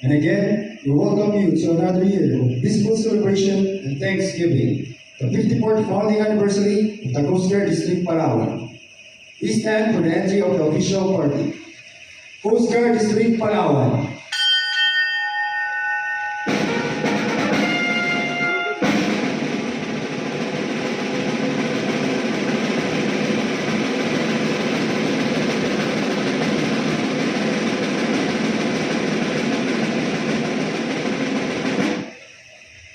And again, we welcome you to another year of peaceful celebration and Thanksgiving, the 54th founding anniversary of the Coast Guard District Palawan. We stand for the entry of the official party. Coast Guard District Palawan.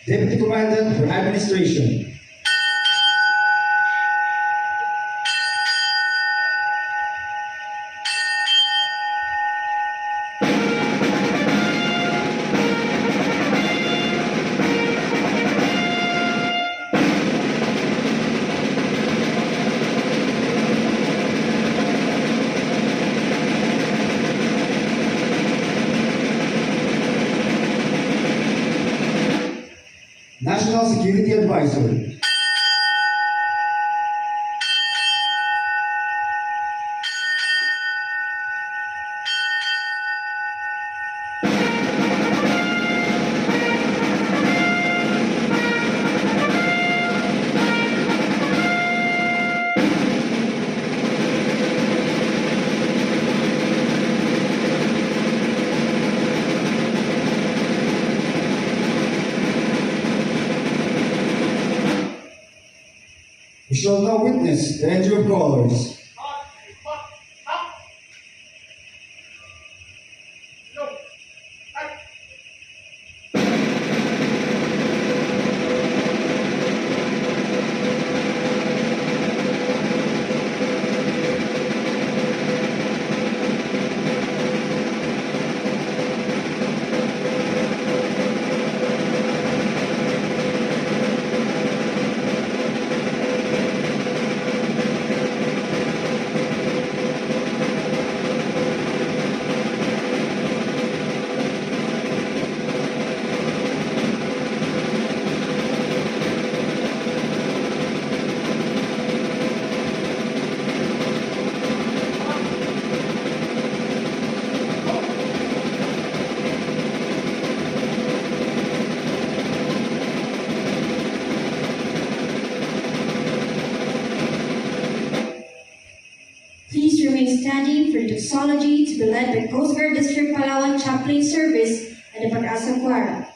Deputy Commandant for Administration. National Security Advisor. We shall now witness the entry of colors. Please remain standing for doxology to be led by Coast Guard District Palawan Chaplain Service and the Pag-asa Choir.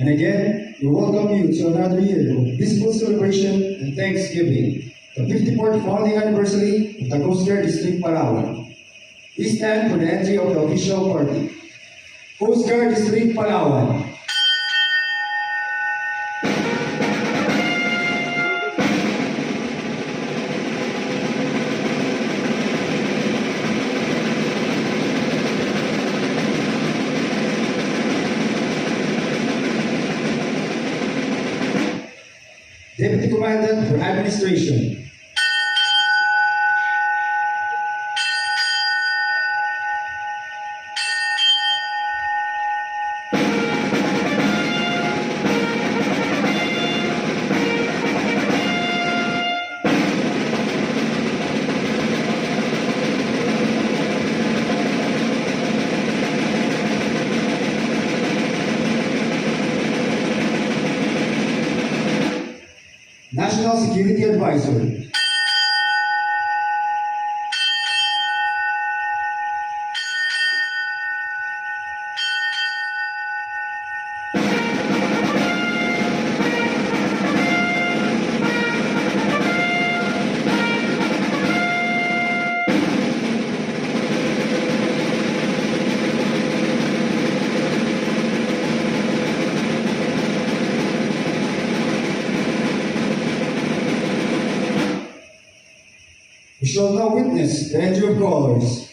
And again, we welcome you to another year of peaceful celebration and Thanksgiving, the 54th founding anniversary of the Coast Guard District Palawan. We stand for the entry of the official party. Coast Guard District Palawan. Deputy Commandant for Administration. National Security Advisor. We shall now witness the entry of colors.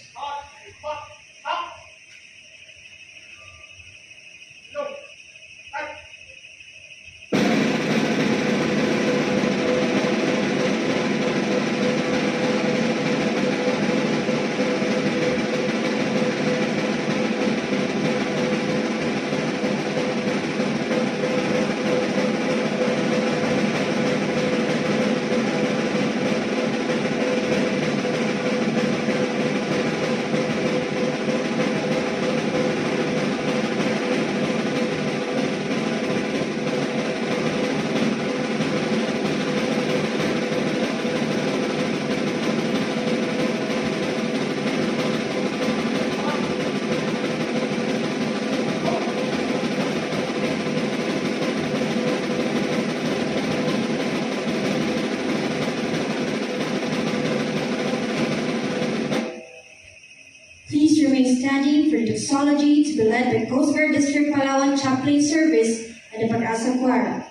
Please remain standing for the doxology to be led by Coast Guard District Palawan Chaplain Service and the Pag-asa Choir.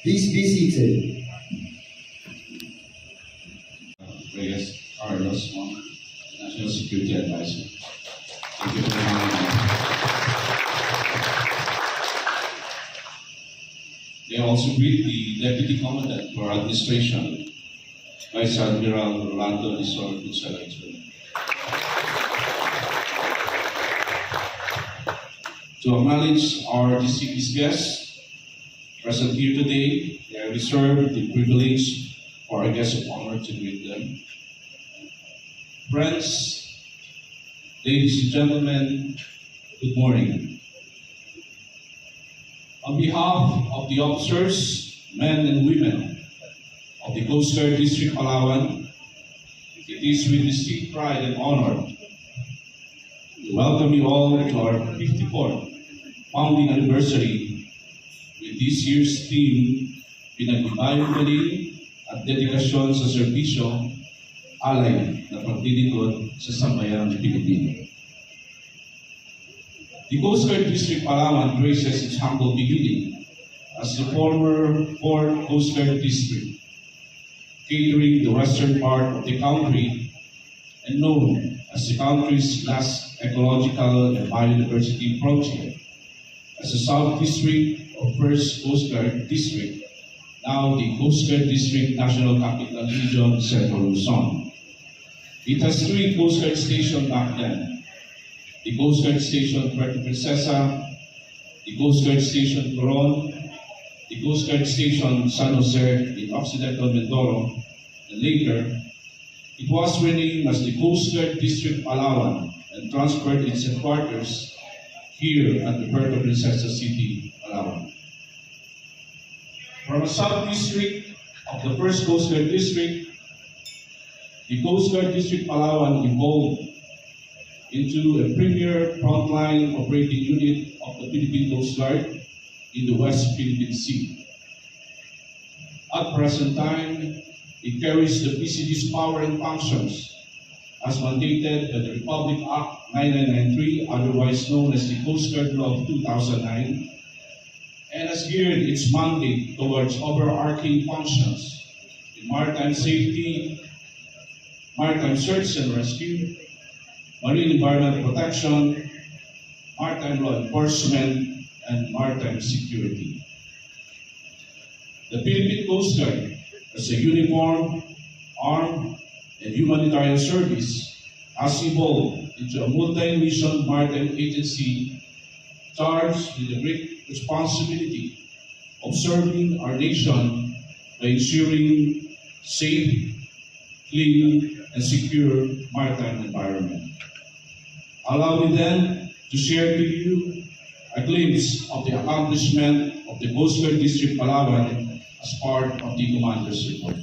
Please be seated. Reyes Carlos Monk, National Security Advisor. Thank you for having me. They also greet the Deputy Commandant for Administration, Vice Admiral Rolando Lisor Gonzalez. To acknowledge our distinguished guests present here today, I reserve the privilege for our guests of honor to greet them. Friends, ladies and gentlemen, good morning. On behalf of the officers, men and women of the Coast Guard District Palawan, it is with distinct pride and honor to welcome you all to our 54th founding anniversary with this year's theme, Pinagbayong Galing at Dedikasyon sa Serbisyo alay na pagdilingkod sa sambayanang Pilipino. The Coast Guard District Palawan traces its humble beginning as the former 4th Coast Guard District, catering the western part of the country and known as the country's last ecological and biodiversity project. As a sub-district of 1st Coast Guard District, now the Coast Guard District National Capital Region, Central Luzon. It has 3 Coast Guard stations back then. The Coast Guard Station Puerto Princesa, the Coast Guard Station Coron, the Coast Guard Station San Jose in Occidental Mindoro, and later, it was renamed as the Coast Guard District Palawan and transferred its headquarters here at the Puerto Princesa City, Palawan. From a sub-district of the 1st Coast Guard District, the Coast Guard District Palawan evolved into a premier frontline operating unit of the Philippine Coast Guard in the West Philippine Sea. At present time, it carries the PCD's power and functions as mandated by the Republic Act 9993, otherwise known as the Coast Guard Law of 2009, and has geared its mandate towards overarching functions in maritime safety, maritime search and rescue, marine environment protection, maritime law enforcement, and maritime security. The Philippine Coast Guard, as a uniform, armed, and humanitarian service, has evolved into a multi-mission maritime agency charged with the great responsibility of serving our nation by ensuring safe, clean, and secure maritime environment. Allow me then to share to you a glimpse of the accomplishment of the Coast Guard District Palawan as part of the Commander's Report.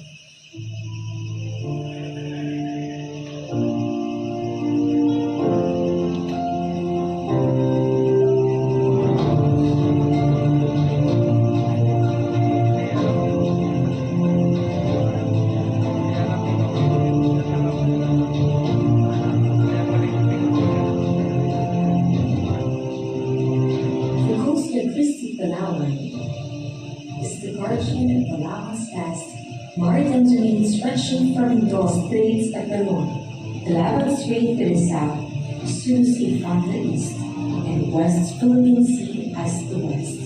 Maritime domain stretching from the Straits at the north, the Palawan Strait to the south, Sulu Sea from the east, and West Philippine Sea as the west.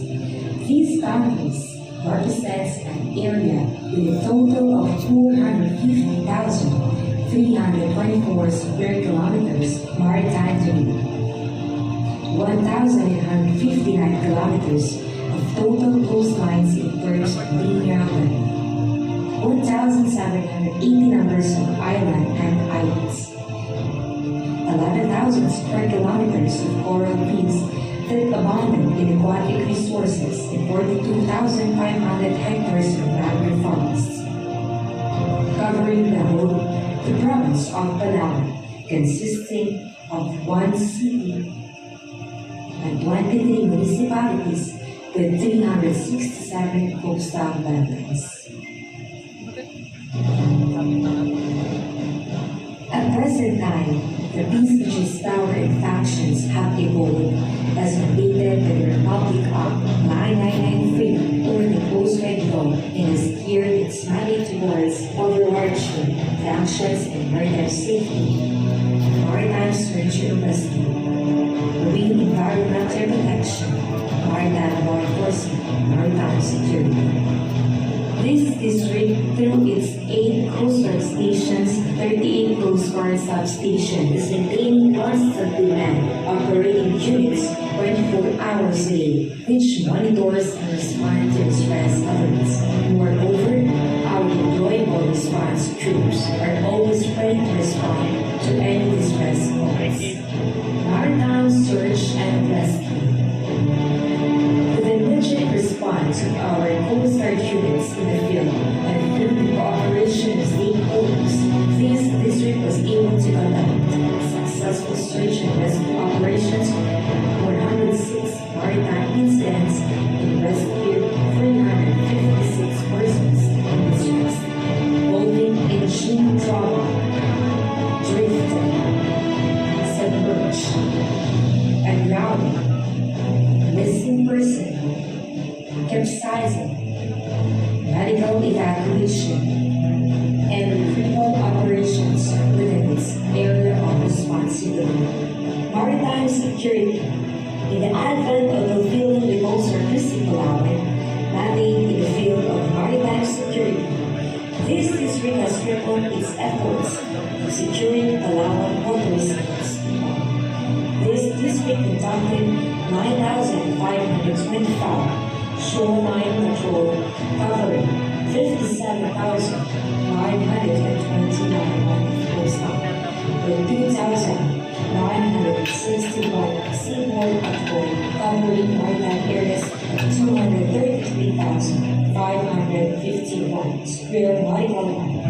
These boundaries represents an area with a total of 250,324 square kilometers maritime domain, 1,859 kilometers of total coastlines in terms of linear length, 1,780 numbers of island and islets, 11,000 square kilometers of coral reefs that abound in aquatic resources, and 42,500 hectares of mangrove forests, covering the province of Palawan, consisting of 1 city and 23 municipalities with 367 coastal wetlands. At present time, the PCG's power and functions have evolved as mandated by the Republic Act 9993 or the Coast Guard Law, and has geared its mandate towards overarching functions in maritime safety, maritime search and rescue, marine environmental protection, maritime law enforcement, and maritime security. This district, through its 8 Coast Guard stations, 38 Coast Guard substations, is maintaining constantly manned operating units 24 hours a day, which monitors and responds to distress alerts. Moreover, our deployable response troops are always ready to respond to any distress calls. Maritime search and rescue. Response of our Coast Guard units in the field and through the cooperation of stakeholders, this district was able to conduct successful search and rescue operations for 106 maritime incidents and rescued 356 persons in distress, involving extreme trauma, capsizing, medical evacuation, and retrieval operations within its area of responsibility. Maritime security. In the advent of fulfilling the Coast Guard District Palawan mandate in the field of maritime security, this district has tripled its efforts in securing Palawan waterways. This district conducted 9,525 shoreline patrol covering 57,929 coastline, with 2,961 seaboard patrol covering maritime areas of 233,551 square nautical miles.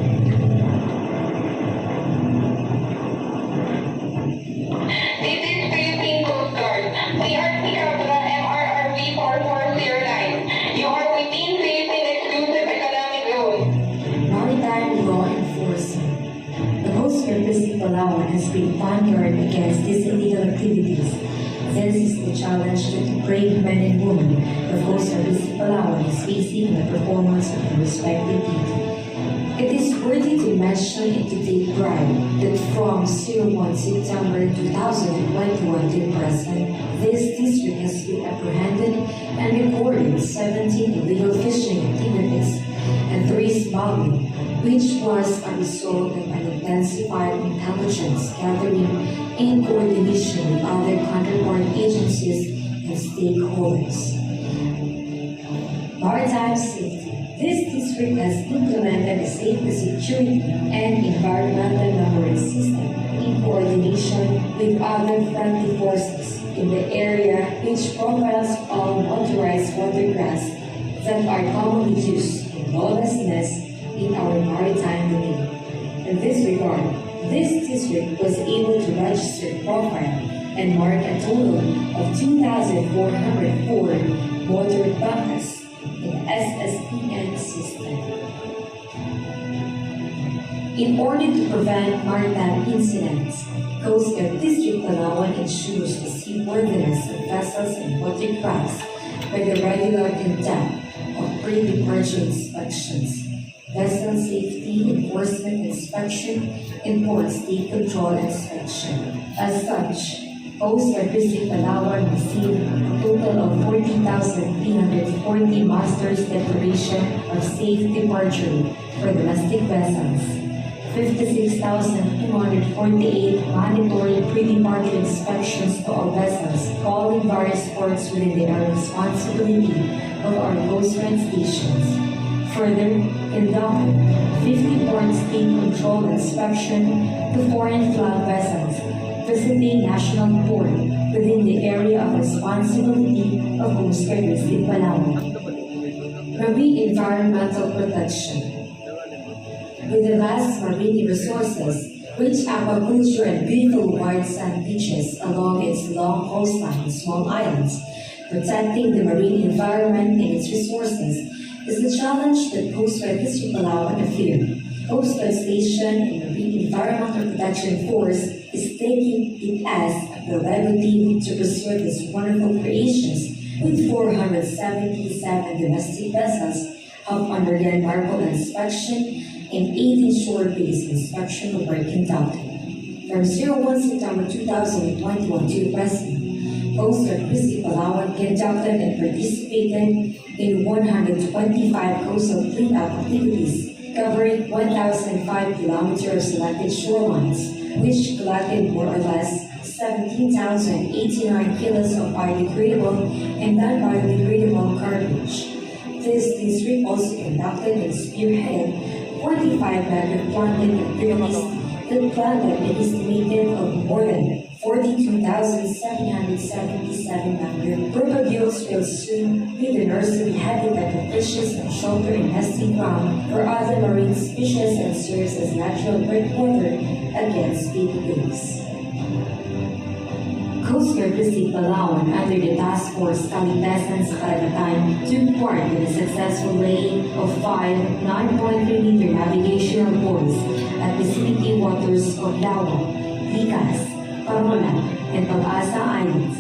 This is Philippine Coast Guard. We are Ticabla MRRB 4409. You are within Philippine Exclusive Economic Zone. Maritime law enforcement. The Coast Guard District Palawan has been vanguard against these illegal activities. This is the challenge that the brave men and women of Coast Guard District Palawan is facing in the performance of their respective duty. It is worthy to mention and to take pride that from 01 September 2021 to present, this district has been apprehended and recorded 17 illegal fishing activities and 3 smuggling, which was a result of an intensified intelligence gathering in coordination with other counterpart agencies and stakeholders. Maritime safety. This district has implemented a safety, security, and environmental numbering system in coordination with other friendly forces in the area, which profiles all motorized watercrafts that are commonly used in lawlessness in our maritime domain. In this regard, this district was able to register, profile, and mark a total of 2,404 motor bunkers in the SSPN system. In order to prevent maritime incidents, Coast Guard District Palawan ensures the seaworthiness of vessels and watercrafts by the regular conduct of pre-departure inspections, vessel safety enforcement inspection, and port state control inspection. As such, Coast Guard District Palawan received a total of 40,340 Master's Declaration of Safe Departure for domestic vessels, 56,248 mandatory pre-departure inspections to all vessels calling various ports within the area responsibility of our Coast Guard stations. Further, conducted 50 port state control inspection to foreign flag vessels visiting national port within the area of responsibility of Coast Guard District Palawan. Marine environmental protection. With the vast marine resources, rich aquaculture and beautiful white sand beaches along its long coastline and small islands, protecting the marine environment and its resources is the challenge that Coast Guard District Palawan affirm. Coast Guard Station and Marine Environmental Protection Force is taking it as a prerogative to preserve these wonderful creations, with 477 domestic vessels have undergone narco inspection and 18 shore-based inspection were conducted. From 01 September 2021 to present, Coast Guard District Palawan conducted and participated in 125 coastal cleanup activities covering 1,005 kilometers of selected shorelines, which collected more or less 17,089 kilos of biodegradable and non-biodegradable garbage. This district also conducted and spearheaded 45 mangrove planting activities that planted an estimated of more than 42,777 mangrove. Propagules will soon be the nursery habitat of fishes and shelter and nesting ground for other marine species and serves as natural breakwater against big waves. Coast Guard District Palawan, under the Task Force Kalitasan sa Karagatan, took part in the successful laying of 5 9.3-meter navigational buoys at the city waters of Lawa, Likas, Parola, and Pag-asa Islands,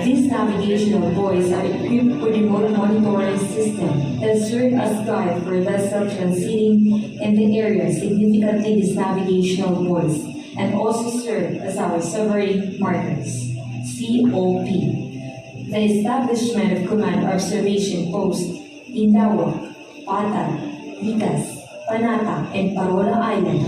These navigational buoys are equipped with remote monitoring system that serve as guide for vessels transiting in the area. Significantly, these navigational buoys and also serve as our submarine markers, COP. The establishment of command observation posts in Dawak, Patan, Likas, Panata, and Parola Island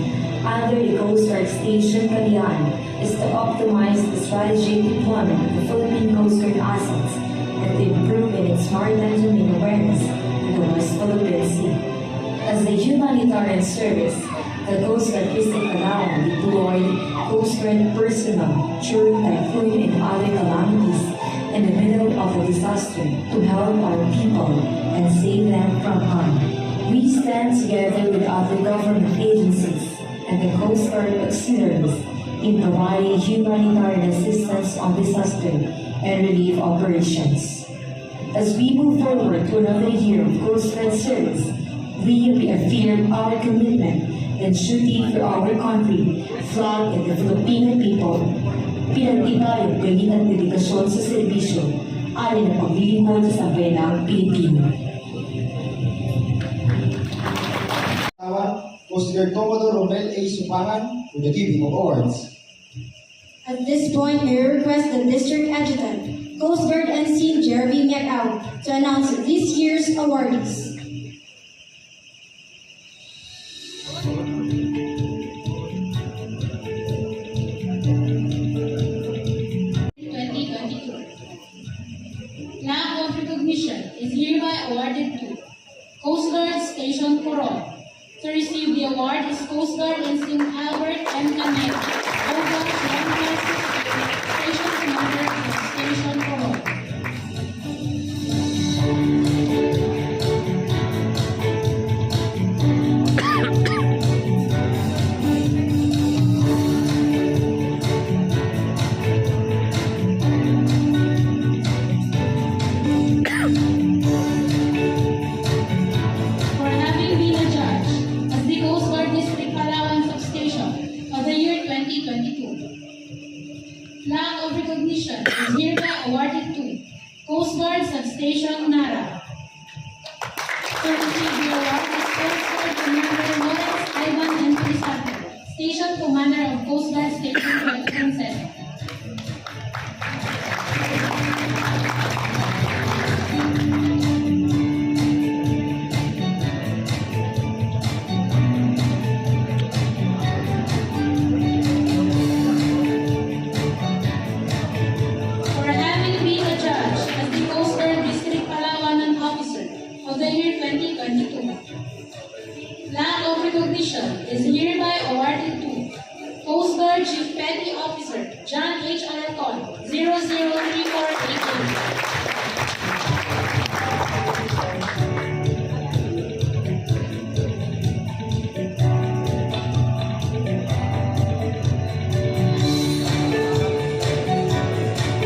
under the Coast Guard Station Calian is to optimize the strategic deployment of the Philippine Coast Guard assets and to improve in its maritime domain awareness in the West Philippine Sea. As a humanitarian service, the Coast Guard District Palawan deployed Coast Guard personnel during typhoon and other calamities in the middle of a disaster to help our people and save them from harm. We stand together with other government agencies and the Coast Guard auxiliaries in providing humanitarian assistance on disaster and relief operations. As we move forward to another year of Coast Guard service, we reaffirm our commitment and duty for our country, flag and the Filipino people. Pinagtibay ang galing at dedikasyon sa serbisyo, alin ang paglilingkod sa sambayanang Pilipino. Coast Guard Commodore Romel A. Supangan for the giving of awards. At this point, may I request the District Adjutant, Coast Guard Ensign Jeremy Macau, to announce this year's awardees. Flag of recognition is hereby awarded to Coast Guard Station Coron. To receive the award is Coast Guard Ensign Albert M. Canet, Oga, Station Commander of Station Coron. For having been a judge as the Coast Guard District Palawan Substation of the year 2022. Flag of recognition is hereby awarded to Coast Guard Substation Nara. To receive the award is Coast Guard Commander Lawrence Ivan N. Crisato, Station Commander of Coast Guard Station Princess. For having been a judge as the Coast Guard District Palawan officer of the year 2022. Flag of recognition is hereby awarded to Coast Guard Chief Petty Officer John H. Alarcon, 003488.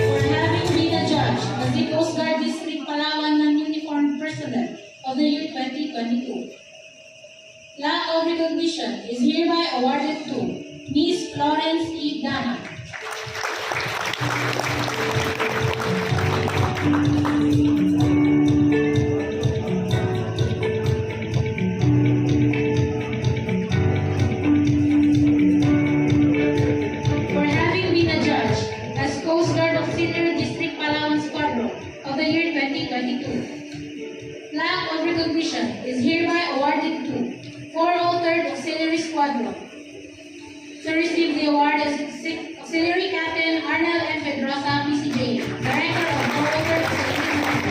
For having been a judge as the Coast Guard District Palawan non-uniformed personnel of the year 2022. Flag of recognition is hereby awarded to Miss Florence E. Dana. For having been a judge as Coast Guard Auxiliary District Palawan Squadron of the year 2022. Flag of recognition is hereby awarded to 403rd Auxiliary Squadron. To receive the award is Auxiliary Captain Arnel F. Pedrosa, PCJ, Director of 403rd Auxiliary Squadron.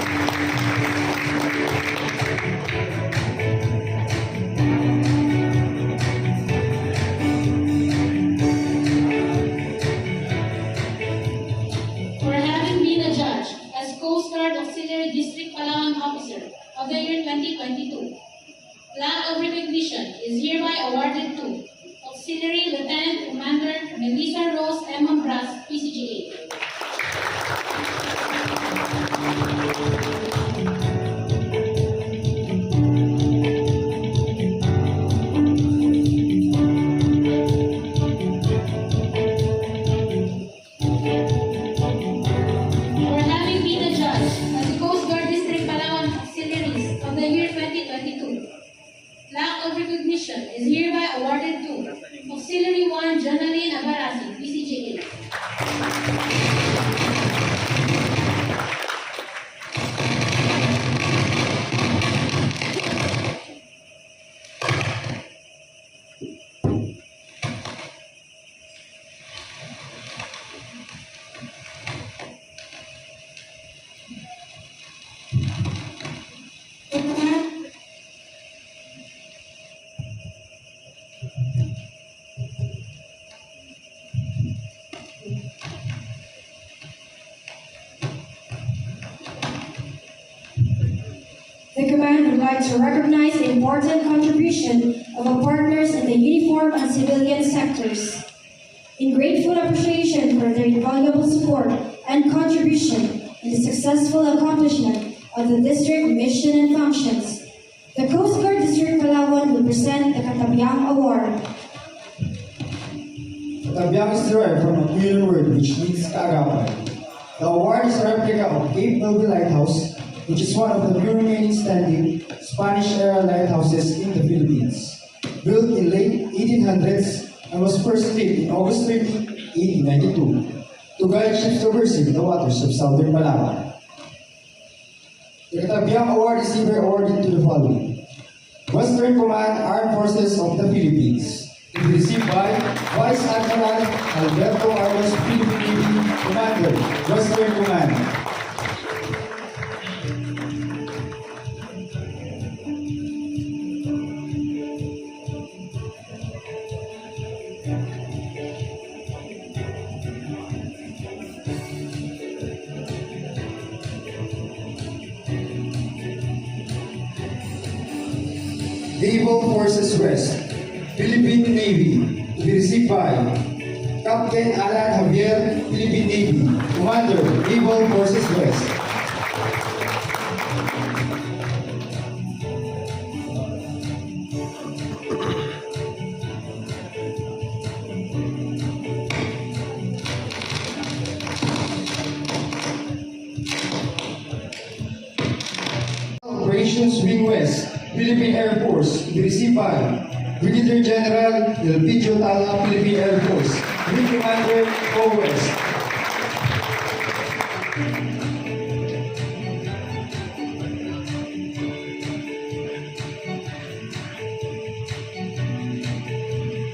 For having been a judge as Coast Guard Auxiliary District Palawan Officer of the year 2022. Flag of recognition is hereby awarded to Auxiliary Lieutenant Commander Melissa Rose M. Ambras, PCGA. For The command would like to recognize the important contribution of our partners in the uniform and civilian sectors. In grateful appreciation for their invaluable support and contribution in the successful accomplishment of the district mission and functions, the Coast Guard District Palawan will present the Katabyang Award. Katabyang is derived from a Creole word which means kaagapan. The award is a replica of Cape Noble Lighthouse, which is one of the few remaining standing Spanish-era lighthouses in the Philippines. Built in late 1800s and was first lit in August 30, 1892, to guide ships traversing the waters of southern Palawan. The Katabyang Award is hereby awarded to the following: Western Command Armed Forces of the Philippines, to be received by Vice Admiral Alberto Arlos, Philippine Navy Commander, Western Command. Naval Forces West, Philippine Navy, to be received by Captain Alan Javier, Philippine Navy, Commander, Naval Forces West. Operations Wing West, Philippine Air Force, to be received by Brigadier General Elpidio Tala, Philippine Air Force, Wing Commander, Go West.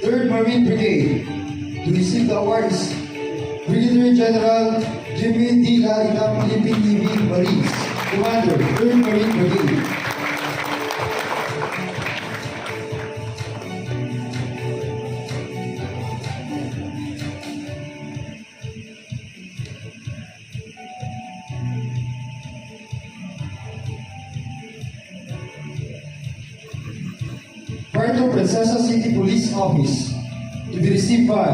Third Marine Brigade, to receive the award is Brigadier General Jimmy D. Larita, Philippine Navy Marines, Commander, 3rd Marine Brigade. Puerto Princesa City Police Office, to be received by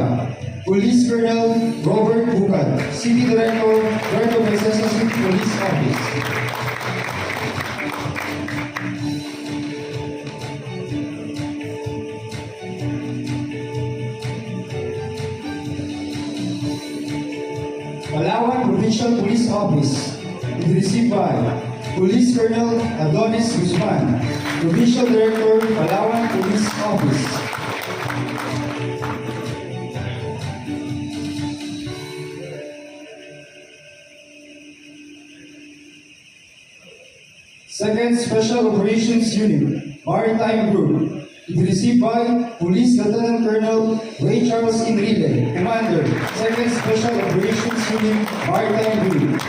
Police Colonel Robert Bucan, City Director, Puerto Princesa City Police Office. Palawan Provincial Police Office, to be received by Police Colonel Adonis Guzman, Provincial Director, Palawan Police Office. Second Special Operations Unit, Maritime Group, to be received by Police Lieutenant Colonel Ray Charles Enrile, Commander, 2nd Special Operations Unit, Maritime Group.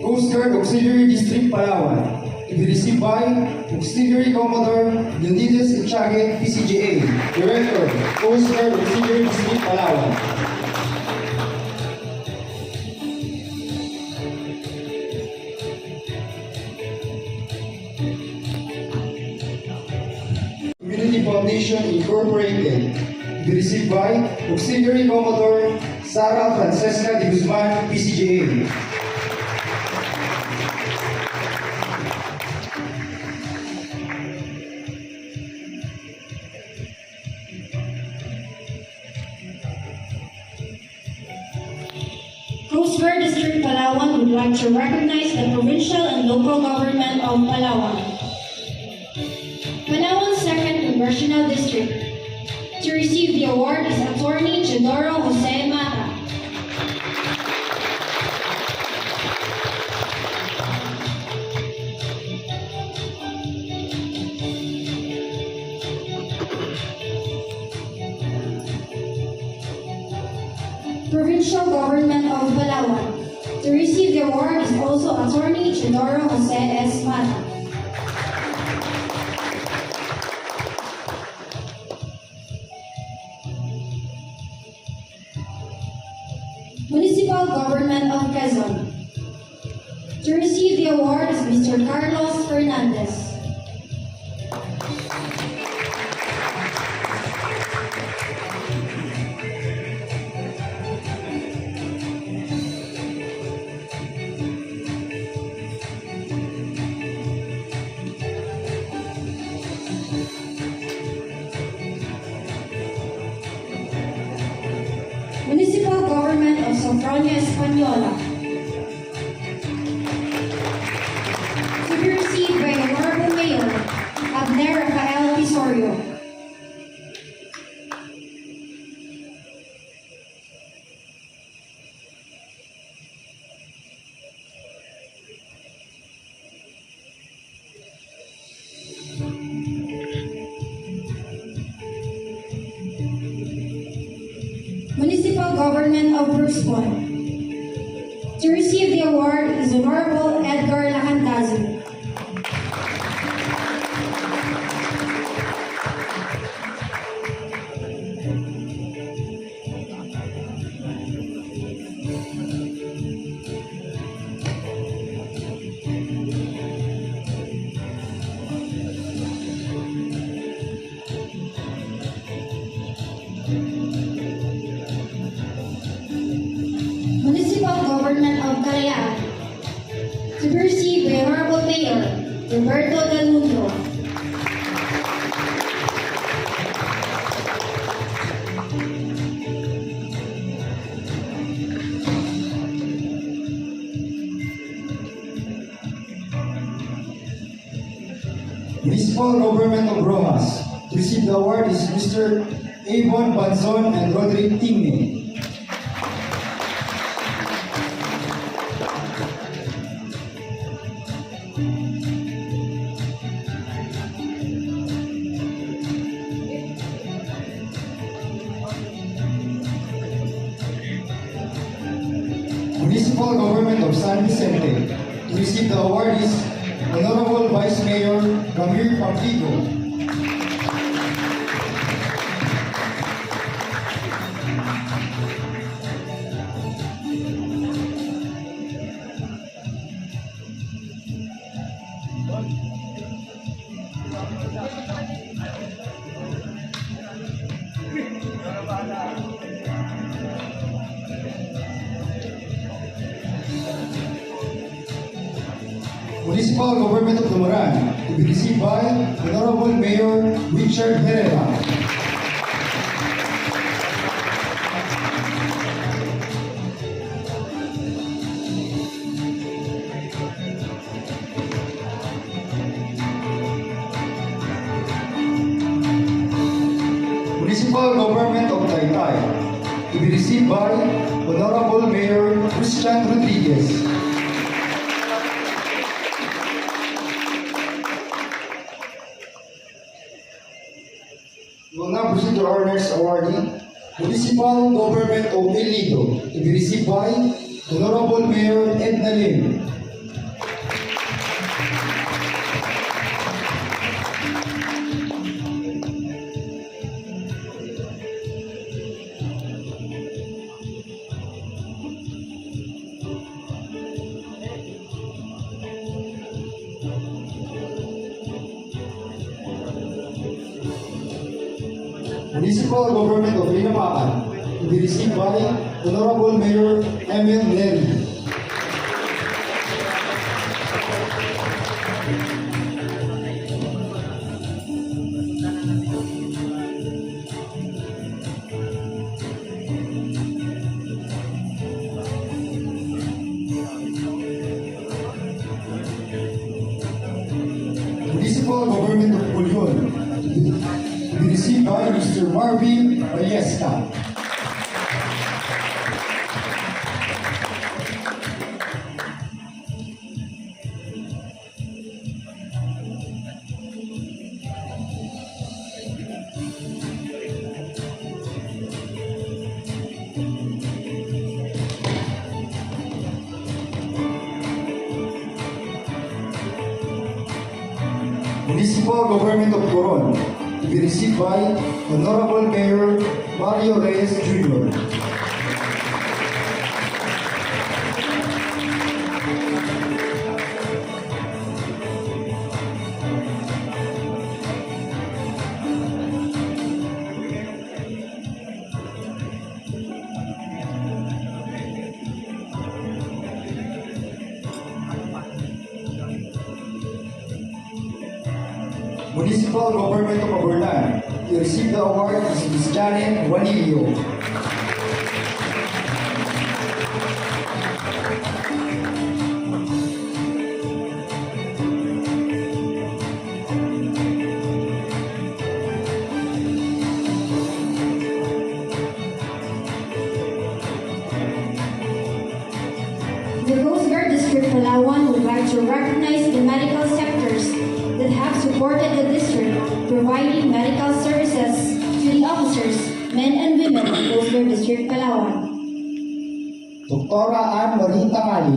Coast Guard Auxiliary District Palawan, to be received by Auxiliary Commodore Leonidas Echage, PCGA, Director, Coast Guard Auxiliary District Palawan. Community Foundation Incorporated, to be received by Auxiliary Commodore Sara Francesca de Guzman, PCGA. Coast Coast Guard District Palawan would like to recognize the provincial and local government of Palawan. Palawan's 2nd Congressional District. To receive the award is Attorney Teodoro Jose Mata. Provincial Government of Palawan. To receive the award is also Attorney Teodoro Jose S. Mata. Municipal Government of Quezon. To receive the award is Mr. Carlos Fernandez. Municipal Government of Sofronia Española. To be received by Honorable Mayor Abner Rafael Pisorio. Municipal Government of Bruce Point. To receive the award is Honorable Edgar Lacantazu. Municipal Government of Calayan. To be received by Honorable Mayor Roberto Del Mundo. Municipal Government of Rojas. To receive the award is Mr. Avon Banzon and Roderick Tingne. Municipal Government of San Vicente. To receive the award is Honorable Vice Mayor Ramir Pampigo. Municipal Government of Tumuran, to be received by Honorable Mayor Richard Herrera. Municipal Government of Taytay, to be received by Honorable Mayor Christian Rodriguez. We will now proceed to our next awardee, Municipal Government of El Nido, to be received by Honorable Mayor Edna Lim. Municipal Government of Linamatan, to be received by Honorable Mayor Emil Leri. Municipal Government of Pulion, to be received by Mr. Marvin Ballesta. Municipal Government of Coron, to be received by Honorable Mayor Mario Reyes Jr. Municipal Government of Abernan, to receive the award is Ms. Janet Juanillo. The Coast Guard District Palawan would like to recognize the medical sectors that have supported the district, providing medical services to the officers, men and women of Coast Guard District Palawan. Doktora Ann Marie Tangali.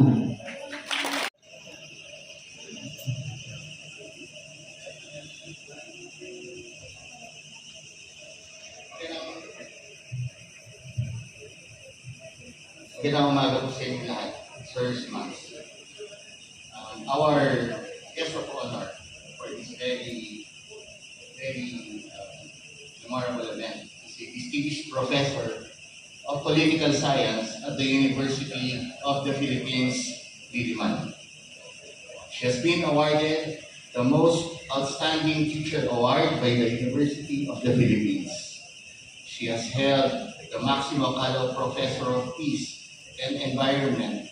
Magandang umaga po sa inyo lahat, sirs, ma'ams. Our guest of honor for this very memorable event is a distinguished professor of political science at the University of the Philippines, Diliman. She has been awarded the Most Outstanding Teacher Award by the University of the Philippines. She has held the Maximo Calo Professor of Peace and Environment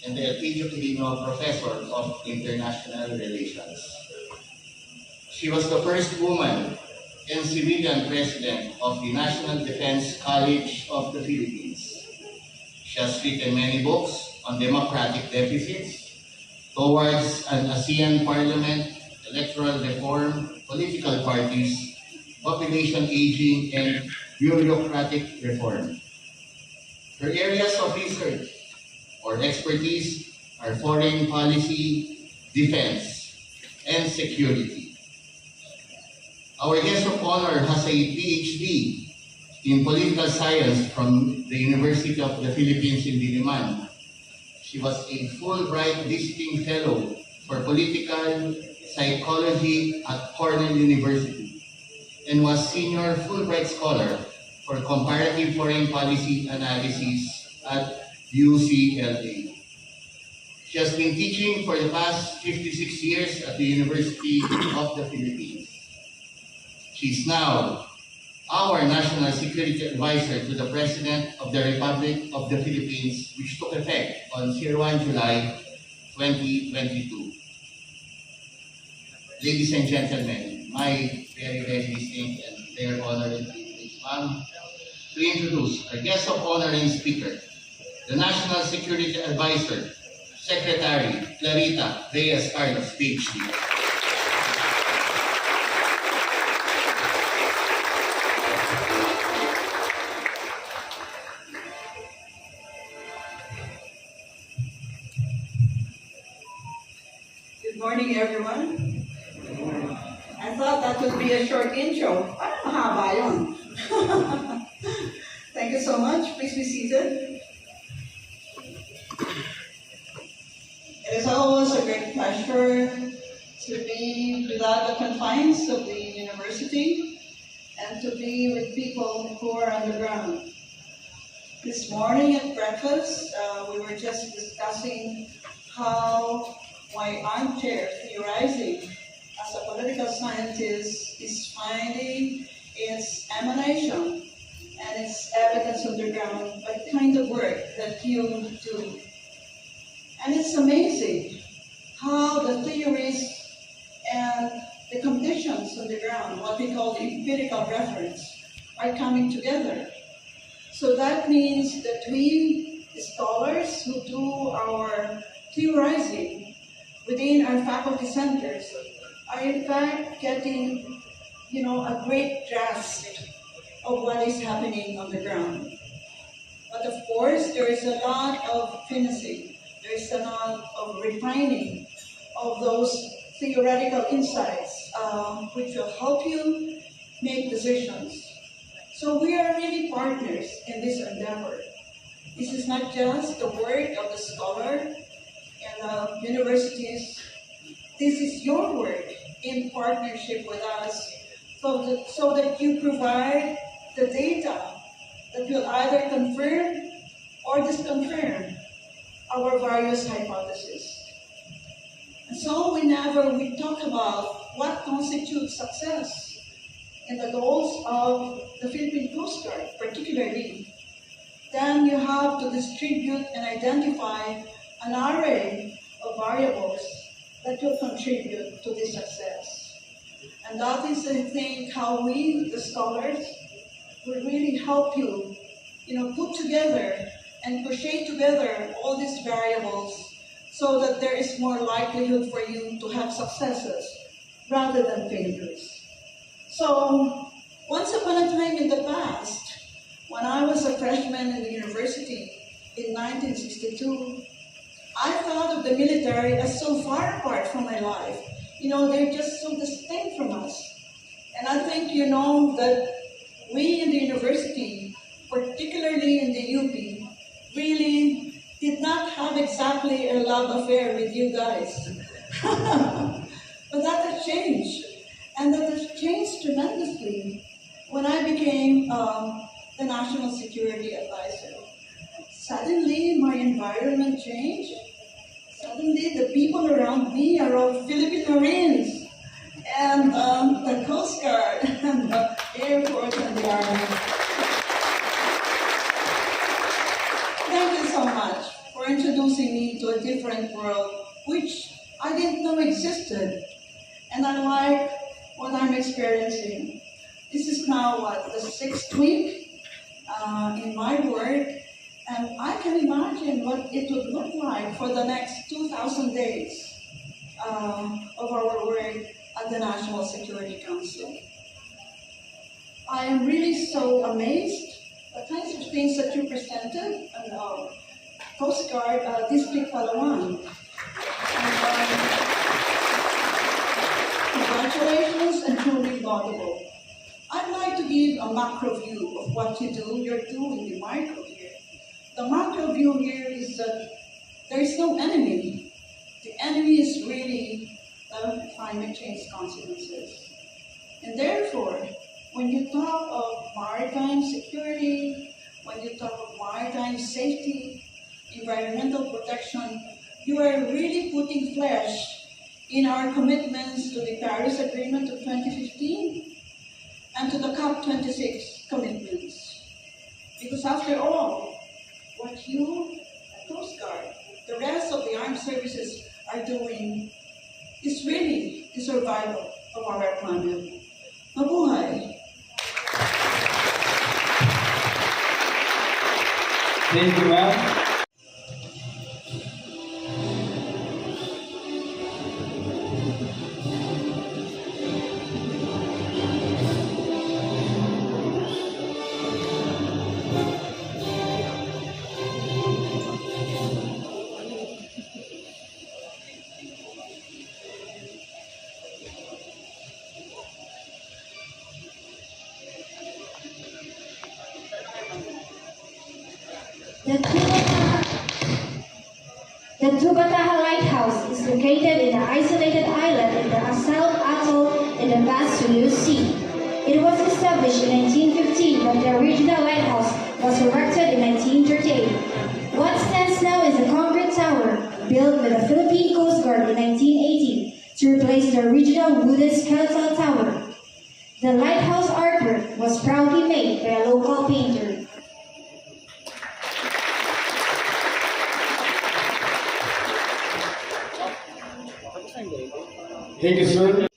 and the Elpidio Quirino Professor of International Relations. She was the first woman and civilian president of the National Defense College of the Philippines. She has written many books on democratic deficits towards an ASEAN Parliament, electoral reform, political parties, population aging, and bureaucratic reform. Her areas of research or expertise are foreign policy, defense, and security. Our guest of honor has a PhD in political science from the University of the Philippines in Diliman. She was a Fulbright visiting fellow for political psychology at Cornell University and was senior Fulbright scholar for comparative foreign policy analysis at UCLA. She has been teaching for the past 56 years at the University of the Philippines. She is now our National Security Advisor to the President of the Republic of the Philippines, which took effect on 01 July 2022. Ladies and gentlemen, my very distinct and very honored ma'am, to introduce our guest of honor and speaker, the National Security Advisor, Secretary Clarita Reyes Carlos, PhD. Good morning, everyone. I thought that would be a short intro. Parang mahaba yun. Thank you so much. Please be seated. It is always a great pleasure to be without the confines of the university and to be with people who are on the ground. This morning at breakfast, we were just discussing how my armchair theorizing as a political scientist is finding its emanation and its evidence on the ground by the kind of work that you do. And it's amazing how the theories and the call empirical reference are coming together. So that means that we scholars who do our theorizing within our faculty centers are in fact getting, a great grasp of what is happening on the ground. But of course, there is a lot of finessing, there is a lot of refining of those theoretical insights, which will help you make decisions. So we are really partners in this endeavor. This is not just the work of the scholar and the universities. This is your work in partnership with us so that you provide the data that will either confirm or disconfirm our various hypotheses. And so whenever we talk about what constitutes success in the goals of the Philippine Coast Guard, particularly, then you have to distribute and identify an array of variables that will contribute to this success. And that is, I think, how we, the scholars, will really help you, put together and crochet together all these variables so that there is more likelihood for you to have successes rather than failures. So, once upon a time in the past, when I was a freshman in the university in 1962, I thought of the military as so far apart from my life. They're just so distinct from us. And I think you know that we in the university, particularly in the UP, really did not have exactly a love affair with you guys. But that has changed. And that has changed tremendously when I became the National Security Advisor. Suddenly, my environment changed. Suddenly, the people around me are all Philippine Marines and the Coast Guard and the Air Force and the Army. Thank you so much for introducing me to a different world, which I didn't know existed. And I like what I'm experiencing. This is now, the 6th week in my work. And I can imagine what it would look like for the next 2,000 days of our work at the National Security Council. I am really so amazed the kinds of things that you presented on Coast Guard District Palawan. And, congratulations and truly laudable. I'd like to give a macro view of what you're doing the micro here. The macro view here is that there is no enemy. The enemy is really the climate change consequences. And therefore, when you talk of maritime security, when you talk of maritime safety, environmental protection, you are really putting flesh in our commitments to the Paris Agreement of 2015 and to the COP26 commitments. Because after all, what you, the Coast Guard, the rest of the armed services are doing is really the survival of our planet. Mabuhay! Thank you, ma'am. The Tubataha Lighthouse is located in an isolated island in the South Atoll in the vast Sulu Sea. It was established in 1915, but the original lighthouse was erected in 1938. What stands now is a concrete tower built by the Philippine Coast Guard in 1980 to replace the original wooden skeletal tower. The lighthouse artwork was proudly made by a local painter. Thank you, sir.